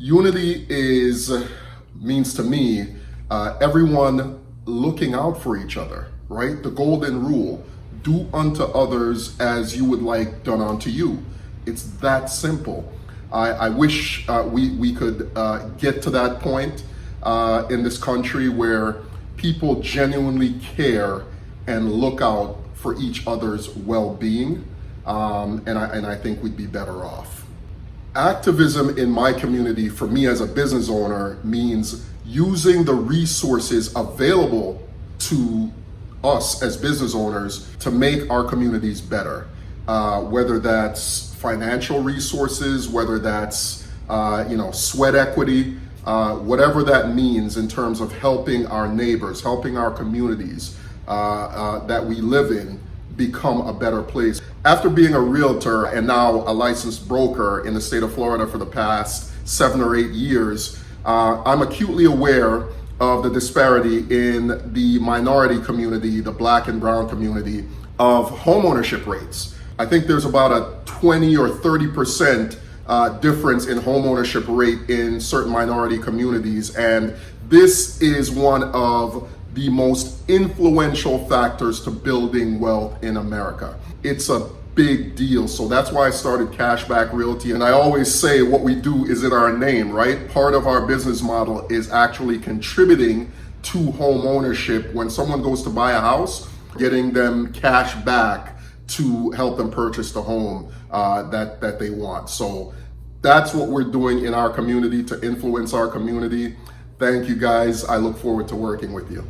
Unity means to me everyone looking out for each other, right? The golden rule: do unto others as you would like done unto you. It's that simple. I wish we could get to that point in this country where people genuinely care and look out for each other's well-being, and I think we'd be better off. Activism in my community, for me as a business owner, means using the resources available to us as business owners to make our communities better. Whether that's financial resources, whether that's sweat equity, whatever that means in terms of helping our neighbors, helping our communities that we live in become a better place. After being a realtor and now a licensed broker in the state of Florida for the past 7 or 8 years, I'm acutely aware of the disparity in the minority community, the Black and brown community, of homeownership rates. I think there's about a 20 or 30% difference in homeownership rate in certain minority communities, and this is one of the most influential factors to building wealth in America. It's a big deal. So that's why I started Cashback Realty. And I always say what we do is in our name, right? Part of our business model is actually contributing to home ownership. When someone goes to buy a house, getting them cash back to help them purchase the home that they want. So that's what we're doing in our community to influence our community. Thank you guys. I look forward to working with you.